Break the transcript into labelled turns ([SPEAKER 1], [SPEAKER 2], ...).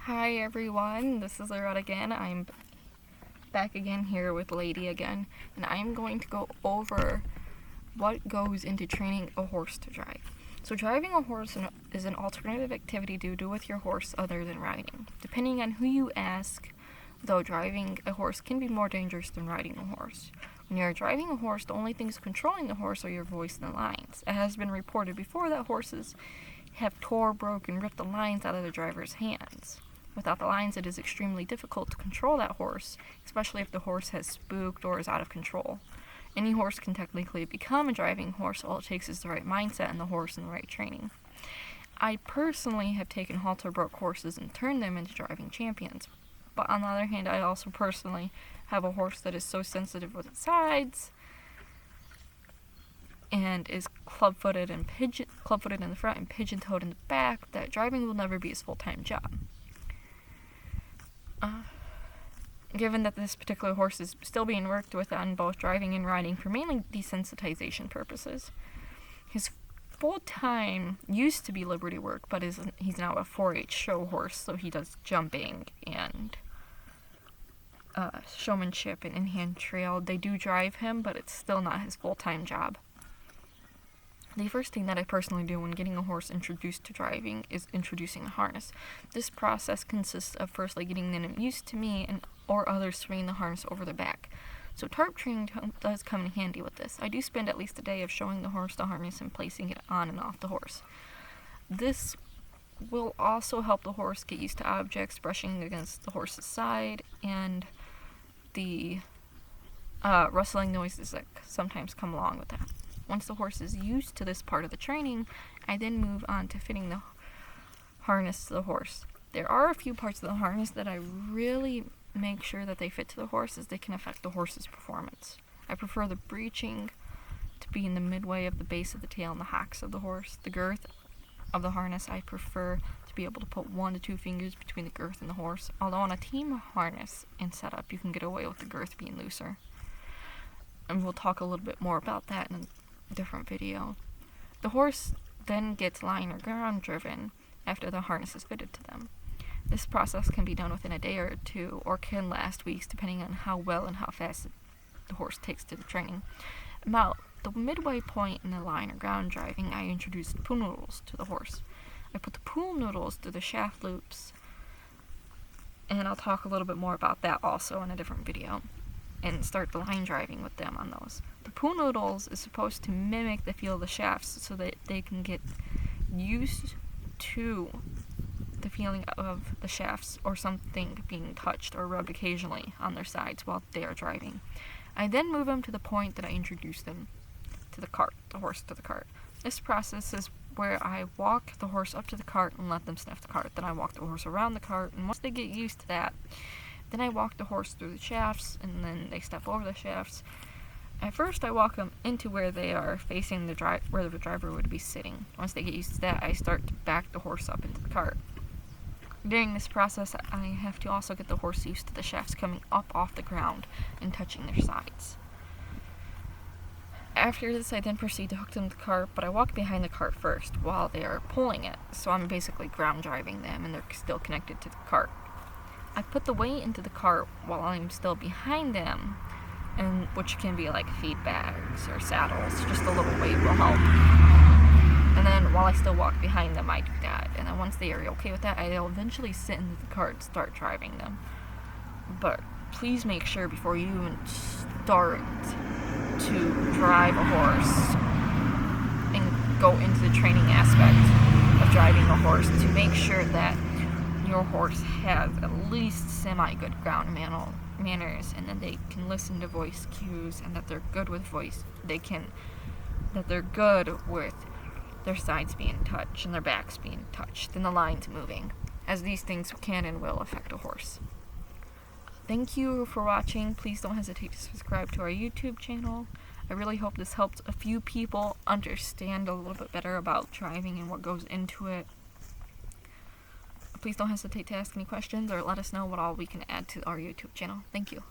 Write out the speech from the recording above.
[SPEAKER 1] Hi everyone, this is Loretta again. I'm back again here with Lady again, and I'm going to go over what goes into training a horse to drive. So driving a horse is an alternative activity to do with your horse other than riding. Depending on who you ask, though, driving a horse can be more dangerous than riding a horse. When you're driving a horse, the only things controlling the horse are your voice and the lines. It has been reported before that horses have tore, broke, and ripped the lines out of the driver's hands. Without the lines, it is extremely difficult to control that horse, especially if the horse has spooked or is out of control. Any horse can technically become a driving horse. All it takes is the right mindset and the horse and the right training. I personally have taken halter broke horses and turned them into driving champions. But on the other hand, I also personally have a horse that is so sensitive with its sides and is club-footed in the front and pigeon-toed in the back that driving will never be his full-time job. Given that this particular horse is still being worked with on both driving and riding for mainly desensitization purposes. His full-time used to be Liberty work, but he's now a 4-H show horse, so he does jumping and showmanship and in-hand trail. They do drive him, but it's still not his full-time job. The first thing that I personally do when getting a horse introduced to driving is introducing a harness. This process consists of firstly getting them used to me or others swinging the harness over their back. So tarp training does come in handy with this. I do spend at least a day of showing the horse the harness and placing it on and off the horse. This will also help the horse get used to objects brushing against the horse's side and the rustling noises that sometimes come along with that. Once the horse is used to this part of the training, I then move on to fitting the harness to the horse. There are a few parts of the harness that I really make sure that they fit to the horse, as they can affect the horse's performance. I prefer the breeching to be in the midway of the base of the tail and the hocks of the horse. The girth of the harness, I prefer to be able to put 1 to 2 fingers between the girth and the horse, although on a team harness and setup, you can get away with the girth being looser. And we'll talk a little bit more about that in a different video. The horse then gets line or ground driven after the harness is fitted to them. This process can be done within a day or two, or can last weeks depending on how well and how fast the horse takes to the training. About the midway point in the line or ground driving, I introduced pool noodles to the horse. I put the pool noodles through the shaft loops, and I'll talk a little bit more about that also in a different video, and start the line driving with them on those. The pool noodles is supposed to mimic the feel of the shafts so that they can get used to the feeling of the shafts or something being touched or rubbed occasionally on their sides while they are driving. I then move them to the point that I introduced them to the horse to the cart. This process is where I walk the horse up to the cart and let them sniff the cart. Then I walk the horse around the cart, and once they get used to that, then I walk the horse through the shafts, and then they step over the shafts. At first, I walk them into where they are facing where the driver would be sitting. Once they get used to that, I start to back the horse up into the cart. During this process, I have to also get the horse used to the shafts coming up off the ground and touching their sides. After this, I then proceed to hook them to the cart, but I walk behind the cart first while they are pulling it, so I'm basically ground driving them and they're still connected to the cart. I put the weight into the cart while I'm still behind them, and which can be like feed bags or saddles. Just a little weight will help. And then while I still walk behind them, I do that. And then once they are okay with that, I'll eventually sit into the cart and start driving them. But please make sure before you even start to drive a horse and go into the training aspect of driving a horse to make sure that your horse has at least semi-good ground manners, and that they can listen to voice cues, and that they're good with that they're good with their sides being touched and their backs being touched and the lines moving, as these things can and will affect a horse. Thank you for watching. Please don't hesitate to subscribe to our YouTube channel. I really hope this helped a few people understand a little bit better about driving and what goes into it. Please don't hesitate to ask any questions or let us know what all we can add to our YouTube channel. Thank you.